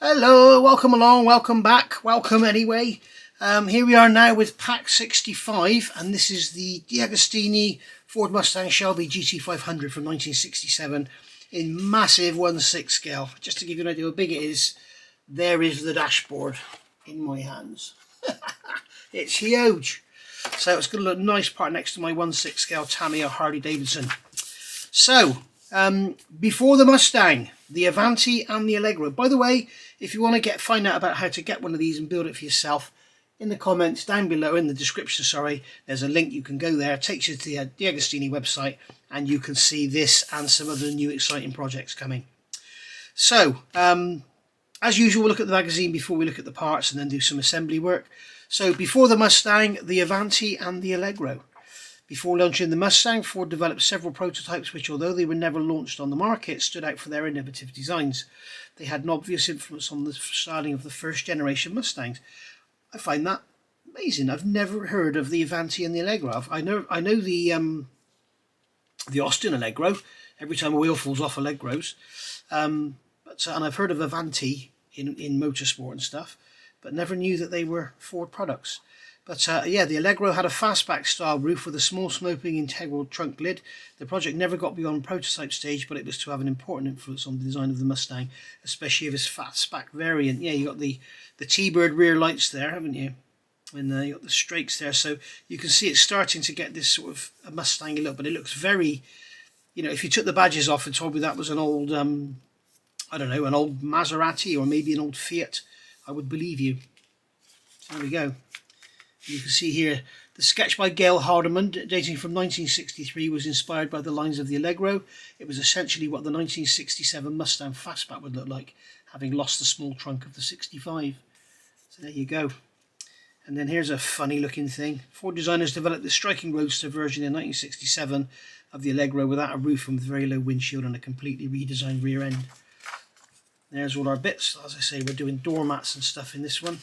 Hello, welcome along, welcome back, welcome anyway. Here we are now with pack 65, and this is the DeAgostini Ford Mustang Shelby GT500 from 1967 in massive 1/6 scale. Just to give you an idea how big it is, there is the dashboard in my hands. It's huge. So it's going to look nice part next to my 1/6 scale Tamiya Harley Davidson. So, before the Mustang, the Avanti and the Allegro. By the way, if you want to find out about how to get one of these and build it for yourself, in the comments down below, in the description, sorry, there's a link. You can go there, it takes you to the DeAgostini website, and you can see this and some other new exciting projects coming. So, as usual, we'll look at the magazine before we look at the parts and then do some assembly work. So, before the Mustang, the Avanti and the Allegro. Before launching the Mustang, Ford developed several prototypes which, although they were never launched on the market, stood out for their innovative designs. They had an obvious influence on the styling of the first generation Mustangs. I find that amazing. I've never heard of the Avanti and the Allegro. I know the Austin Allegro. Every time a wheel falls off, Allegros. And I've heard of Avanti in motorsport and stuff, but never knew that they were Ford products. But yeah, the Allegro had a fastback style roof with a small sloping integral trunk lid. The project never got beyond prototype stage, but it was to have an important influence on the design of the Mustang, especially of its fastback variant. Yeah, you got the T-bird rear lights there, haven't you? And you got the strakes there, so you can see it's starting to get this sort of a Mustang look. But it looks very, you know, if you took the badges off and told me that was an old, I don't know, an old Maserati or maybe an old Fiat, I would believe you. So there we go. You can see here the sketch by Gail Hardeman, dating from 1963, was inspired by the lines of the Allegro. It was essentially what the 1967 Mustang Fastback would look like, having lost the small trunk of the 65. So there you go. And then here's a funny looking thing. Ford designers developed this striking roadster version in 1967 of the Allegro without a roof and with very low windshield and a completely redesigned rear end. There's all our bits. As I say, we're doing doormats and stuff in this one.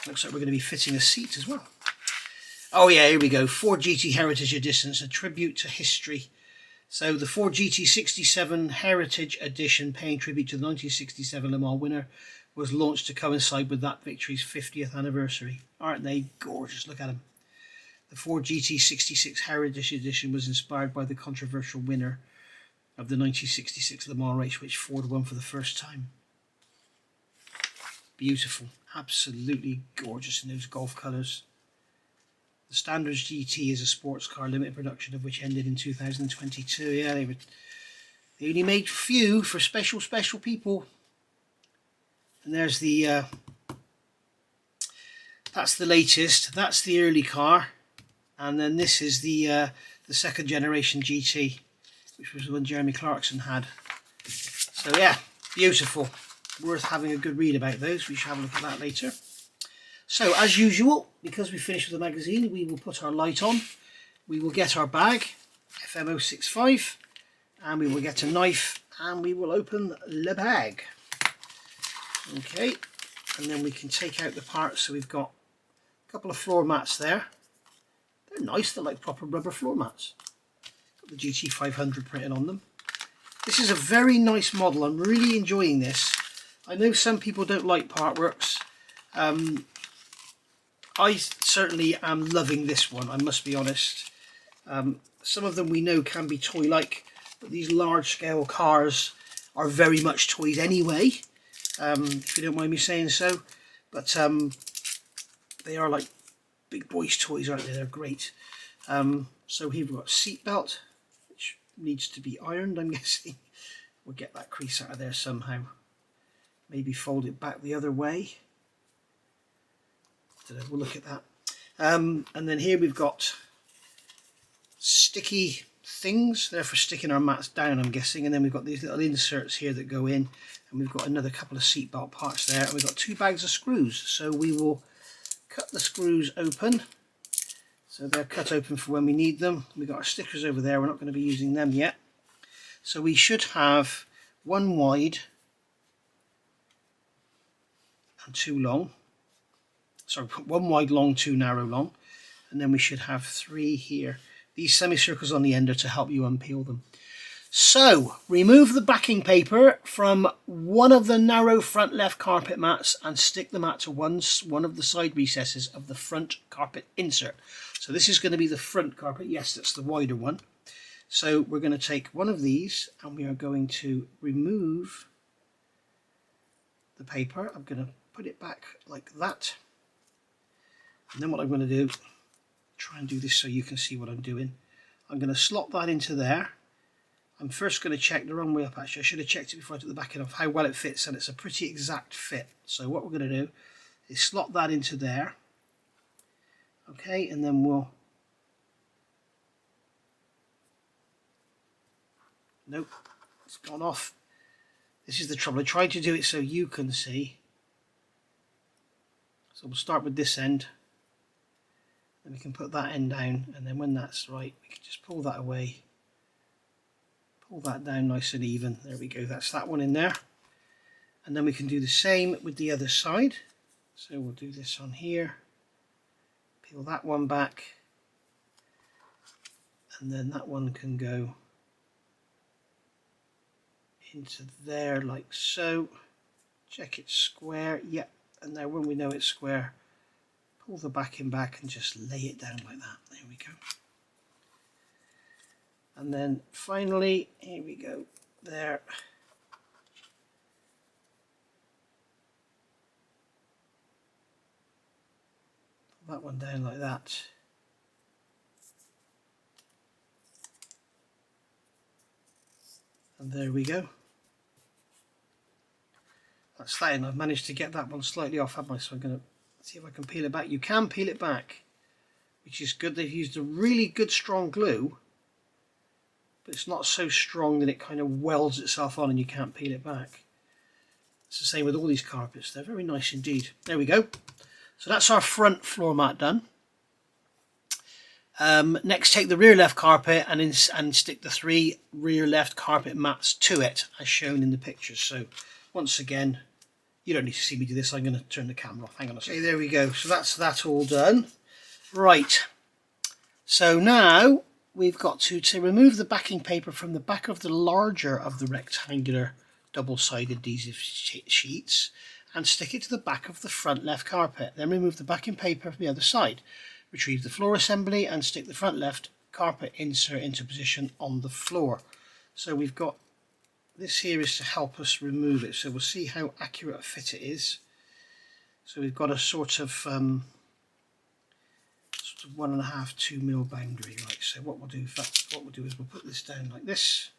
Looks like we're going to be fitting a seat as well. Oh yeah, here we go. Ford GT Heritage Edition, a tribute to history. So the Ford GT67 Heritage Edition, paying tribute to the 1967 Le Mans winner, was launched to coincide with that victory's 50th anniversary. Aren't they gorgeous? Look at them. The Ford GT66 Heritage Edition was inspired by the controversial winner of the 1966 Le Mans race, which Ford won for the first time. Beautiful. Absolutely gorgeous in those Golf colours. The Standards GT is a sports car limited production of which ended in 2022. Yeah, they only made few for special people. And there's the that's the latest. That's the early car, and then this is the second generation GT, which was the one Jeremy Clarkson had. So yeah, beautiful. Worth having a good read about those. We shall have a look at that later. So as usual, because we finished with the magazine, we will put our light on, we will get our bag, FM065, and we will get a knife and we will open the bag. Okay, and then we can take out the parts. So we've got a couple of floor mats there. They're nice, they're like proper rubber floor mats. Got the GT500 printed on them. This is a very nice model. I'm really enjoying this. I know some people don't like Partworks. I certainly am loving this one, I must be honest. Some of them we know can be toy-like, but these large-scale cars are very much toys anyway, if you don't mind me saying so. But they are like big boys' toys, aren't they? They're great. So here we've got a seat belt, which needs to be ironed, I'm guessing. We'll get that crease out of there somehow. Maybe fold it back the other way. We'll look at that. And then here we've got sticky things. They're for sticking our mats down, I'm guessing. And then we've got these little inserts here that go in. And we've got another couple of seatbelt parts there. And we've got 2 bags of screws. So we will cut the screws open. So they're cut open for when we need them. We've got our stickers over there. We're not going to be using them yet. So we should have 1 wide and 2 long. Sorry, 1 wide long, 2 narrow long, and then we should have 3 here. These semicircles on the end are to help you unpeel them. So, remove the backing paper from one of the narrow front left carpet mats and stick the mat to one of the side recesses of the front carpet insert. So this is going to be the front carpet. Yes, that's the wider one. So we're going to take one of these and we are going to remove the paper. I'm going to put it back like that. And then what I'm going to do, try and do this so you can see what I'm doing. I'm going to slot that into there. I'm first going to check the wrong way up actually. I should have checked it before I took the backing off how well it fits, and it's a pretty exact fit. So what we're going to do is slot that into there. Okay, and then we'll... Nope, it's gone off. This is the trouble. I tried to do it so you can see. So we'll start with this end. Then we can put that end down, and then when that's right, we can just pull that away. Pull that down nice and even. There we go, that's that one in there. And then we can do the same with the other side. So we'll do this on here. Peel that one back. And then that one can go into there like so. Check it's square. Yep. And now when we know it's square, pull the backing back and just lay it down like that. There we go. And then finally, here we go, there. Pull that one down like that. And there we go. That's that in. I've managed to get that one slightly off, haven't I? So I'm going to see if I can peel it back. You can peel it back, which is good. They've used a really good strong glue, but it's not so strong that it kind of welds itself on and you can't peel it back. It's the same with all these carpets. They're very nice indeed. There we go. So that's our front floor mat done. Next, take the rear left carpet and stick the 3 rear left carpet mats to it, as shown in the pictures. So once again, you don't need to see me do this. I'm going to turn the camera off. Hang on a second. Okay, there we go. So that's that all done. Right. So now we've got to remove the backing paper from the back of the larger of the rectangular double-sided adhesive sheets and stick it to the back of the front left carpet. Then remove the backing paper from the other side. Retrieve the floor assembly and stick the front left carpet insert into position on the floor. So we've got this here is to help us remove it. So we'll see how accurate a fit it is. So we've got a sort of 1.5 2 mil boundary, right? So what we'll do, in fact, what we'll do is we'll put this down like this.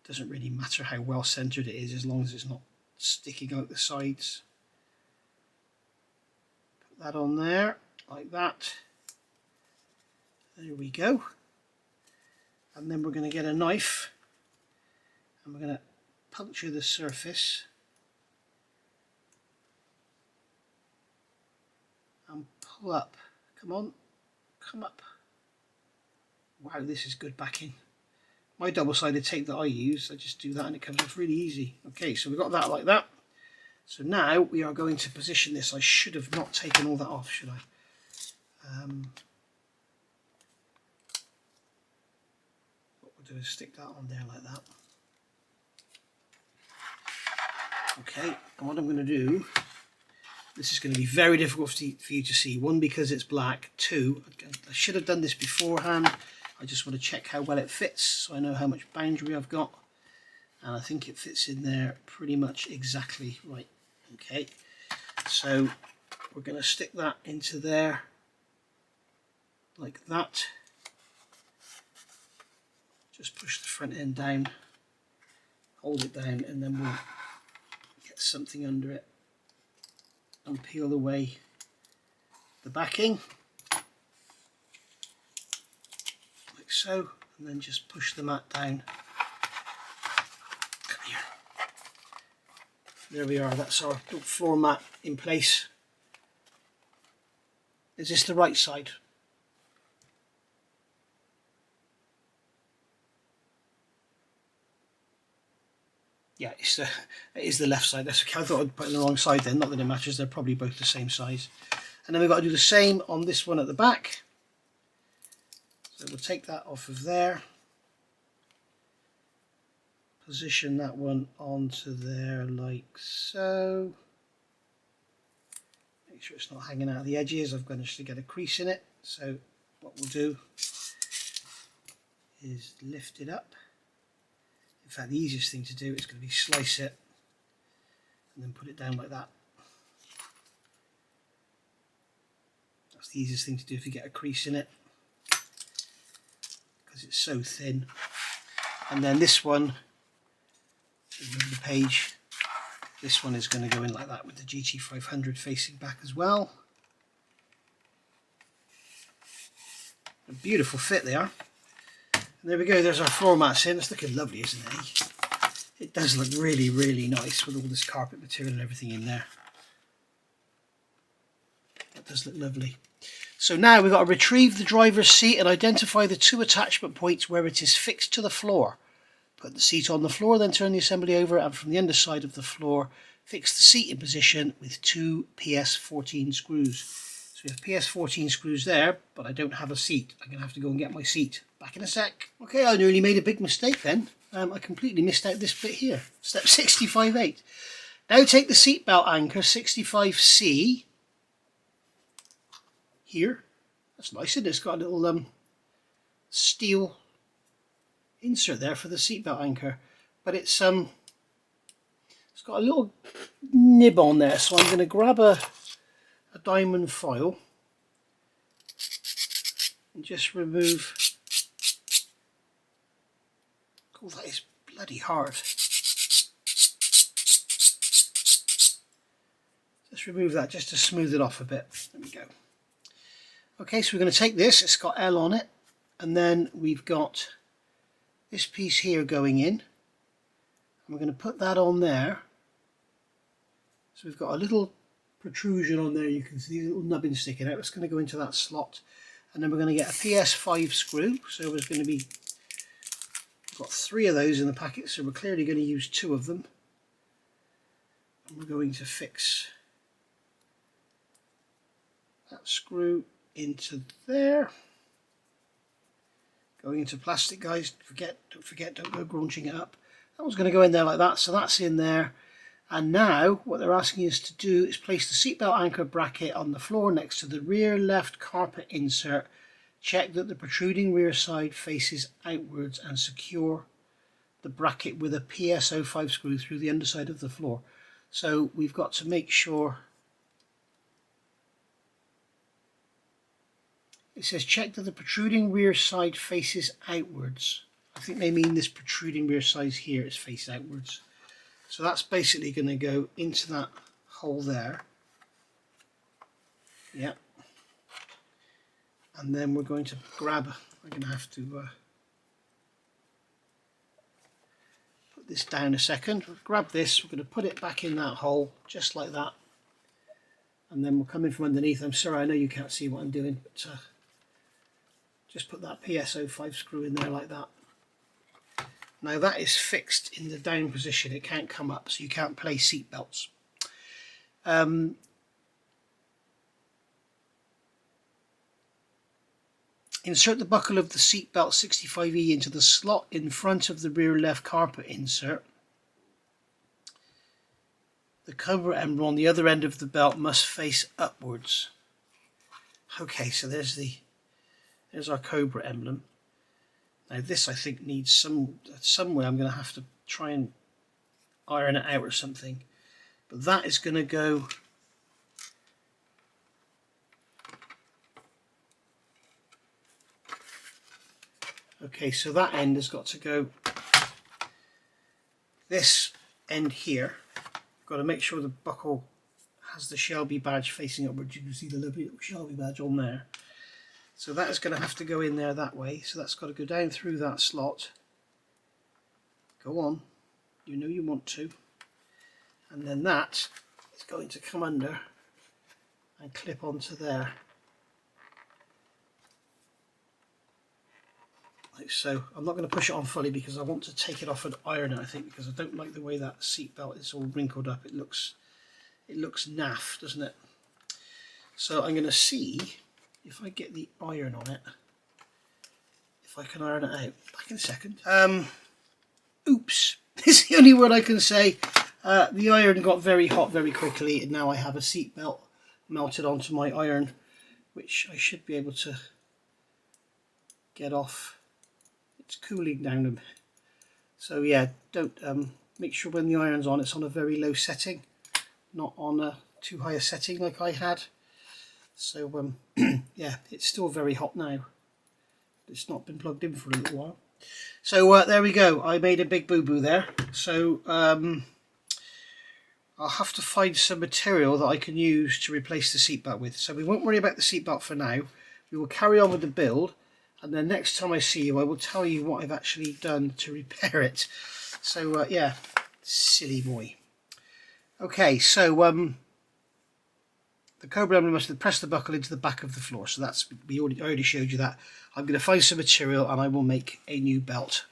Doesn't really matter how well centered it is as long as it's not sticking out the sides. Put that on there like that. There we go. And then we're going to get a knife and we're going to puncture the surface and pull up. Come on, come up. Wow, this is good backing. My double-sided tape that I use, I just do that and it comes off really easy. Okay, so we've got that like that. So now we are going to position this. I should have not taken all that off, should I? What we'll do is stick that on there like that. Okay, and what I'm going to do, this is going to be very difficult for you to see. One, because it's black. Two, I should have done this beforehand. I just want to check how well it fits so I know how much boundary I've got. And I think it fits in there pretty much exactly right. Okay, so we're going to stick that into there like that. Just push the front end down, hold it down, and then we'll get something under it and peel away the backing like so, and then just push the mat down. Come here. There we are, that's our floor mat in place. Is this the right side? Yeah, it is the left side. That's okay. I thought I'd put it on the wrong side then, not that it matters, they're probably both the same size. And then we've got to do the same on this one at the back. So we'll take that off of there. position that one onto there like so. Make sure it's not hanging out of the edges. I've managed to get a crease in it. So what we'll do is lift it up. In fact, the easiest thing to do is going to be slice it and then put it down like that. That's the easiest thing to do if you get a crease in it, because it's so thin. And then this one, move the page, this one is going to go in like that with the GT500 facing back as well. A beautiful fit they are. And there we go, there's our floor mats in. It's looking lovely, isn't it? It does look really, really nice with all this carpet material and everything in there. That does look lovely. So now we've got to retrieve the driver's seat and identify the two attachment points where it is fixed to the floor. Put the seat on the floor, then turn the assembly over, and from the underside of the floor fix the seat in position with two PS14 screws. So we have PS14 screws there, but I don't have a seat. I'm going to have to go and get my seat. Back in a sec. Okay, I nearly made a big mistake then. I completely missed out this bit here. Step 65.8. Now take the seatbelt anchor 65C here. That's nice, isn't it? It's got a little steel insert there for the seatbelt anchor, but it's got a little nib on there. So I'm going to grab a diamond file and just remove. Oh, that is bloody hard. Just remove that just to smooth it off a bit. There we go. Okay, so we're going to take this. It's got L on it, and then we've got this piece here going in. And we're going to put that on there. So we've got a little protrusion on there. You can see a little nubbin sticking out. It's going to go into that slot, and then we're going to get a PS5 screw. So there's going to be, we've got 3 of those in the packet, so we're clearly going to use 2 of them. And we're going to fix that screw into there. Going into plastic, guys. Don't forget, don't go graunching it up. That one's going to go in there like that, so that's in there. And now what they're asking us to do is place the seatbelt anchor bracket on the floor next to the rear left carpet insert. Check that the protruding rear side faces outwards and secure the bracket with a PS05 screw through the underside of the floor. So we've got to make sure. It says check that the protruding rear side faces outwards. I think they mean this protruding rear side here is faced outwards. So that's basically going to go into that hole there. Yep. And then we're going to grab, I'm going to have to put this down a second. We'll grab this, we're going to put it back in that hole, just like that. And then we'll come in from underneath. I'm sorry, I know you can't see what I'm doing, but just put that PS05 screw in there like that. Now that is fixed in the down position, it can't come up, so you can't place seat belts. Insert the buckle of the seatbelt 65E into the slot in front of the rear left carpet insert. The Cobra emblem on the other end of the belt must face upwards. Okay, so there's our Cobra emblem. Now this I think needs somewhere I'm going to have to try and iron it out or something. But that is going to go okay, so that end has got to go this end here. Got to make sure the buckle has the Shelby badge facing upwards. You can see the little Shelby badge on there. So that is going to have to go in there that way. So that's got to go down through that slot. Go on. You know you want to. And then that is going to come under and clip onto there. Like so. I'm not going to push it on fully because I want to take it off and iron it, I think, because I don't like the way that seat belt is all wrinkled up. It looks naff, doesn't it? So I'm going to see if I get the iron on it, if I can iron it out. Back in a second. Oops, It's the only word I can say. The iron got very hot very quickly, and now I have a seat belt melted onto my iron, which I should be able to get off. It's cooling down a bit. So yeah, don't make sure when the iron's on, it's on a very low setting, not on a too high a setting like I had. So yeah, it's still very hot now. It's not been plugged in for a little while. So there we go. I made a big boo-boo there. So I'll have to find some material that I can use to replace the seatbelt with. So we won't worry about the seatbelt for now. We will carry on with the build, and then next time I see you, I will tell you what I've actually done to repair it. So yeah, silly boy. Okay, so the Cobra emblem must press the buckle into the back of the floor. So that's I already showed you that. I'm going to find some material and I will make a new belt.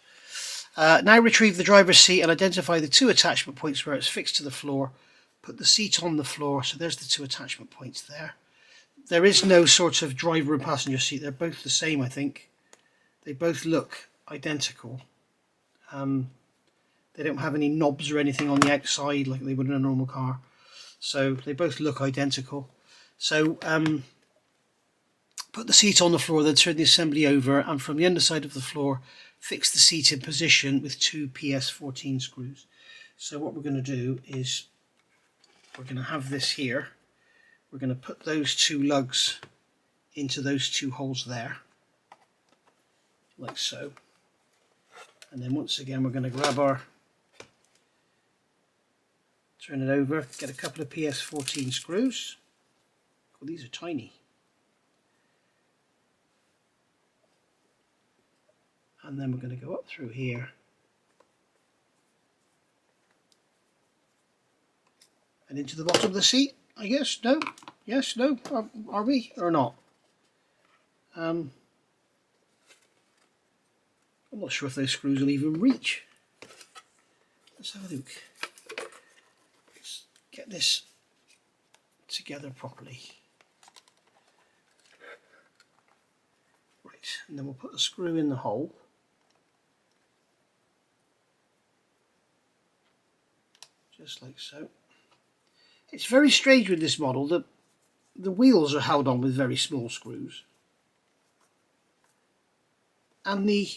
Now retrieve the driver's seat and identify the two attachment points where it's fixed to the floor. Put the seat on the floor. So there's the two attachment points there. There is no sort of driver and passenger seat. They're both the same, I think. They both look identical. They don't have any knobs or anything on the outside like they would in a normal car. So they both look identical. So put the seat on the floor, then turn the assembly over, and from the underside of the floor, fix the seat in position with two PS14 screws. So what we're going to do is we're going to have this here. We're going to put those two lugs into those two holes there, like so. And then once again, we're going to grab our, turn it over, get a couple of PS14 screws. Oh, these are tiny. And then we're going to go up through here and into the bottom of the seat, I guess. No? Yes? No? Are we? Or not? I'm not sure if those screws will even reach. Let's have a look. Let's get this together properly. Right, and then we'll put a screw in the hole. Just like so. It's very strange with this model that the wheels are held on with very small screws, and the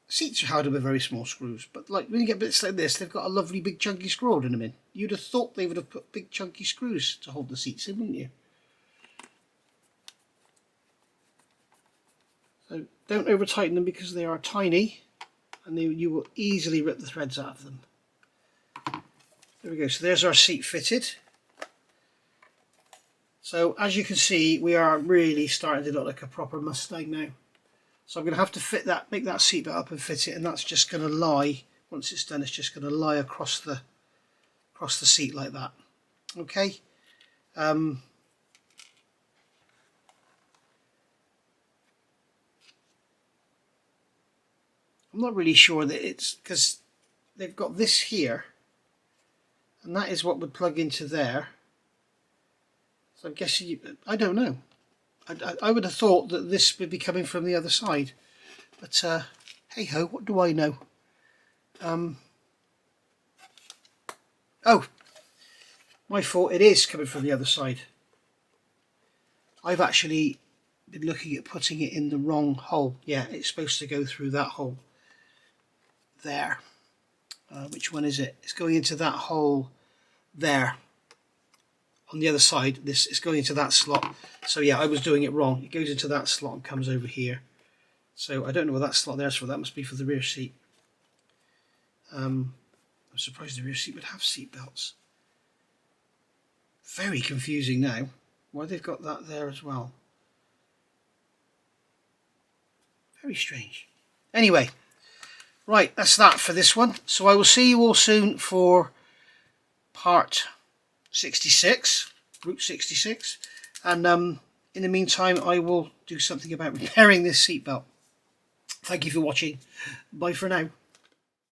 seats are held on with very small screws. But like when you get bits like this, they've got a lovely big chunky screw holding them in. You'd have thought they would have put big chunky screws to hold the seats in, wouldn't you? So don't over tighten them because they are tiny, and you will easily rip the threads out of them. There we go, so there's our seat fitted. So as you can see, we are really starting to look like a proper Mustang now. So I'm going to have to fit that, make that seat belt up and fit it, and that's just going to lie, once it's done, it's just going to lie across the seat like that. Okay. I'm not really sure that it's, because they've got this here, and that is what would plug into there. So I'm guessing, I don't know. I would have thought that this would be coming from the other side. But hey ho, what do I know? Oh, my fault, it is coming from the other side. I've actually been looking at putting it in the wrong hole. Yeah, it's supposed to go through that hole there. Which one is it? It's going into that hole there. On the other side, this is going into that slot. So yeah, I was doing it wrong. It goes into that slot and comes over here. So I don't know what that slot there's for. That must be for the rear seat. I'm surprised the rear seat would have seat belts. Very confusing now. Why they've got that there as well. Very strange. Anyway, right, that's that for this one. So I will see you all soon for part 66, Route 66, and in the meantime I will do something about repairing this seatbelt. Thank you for watching. Bye for now.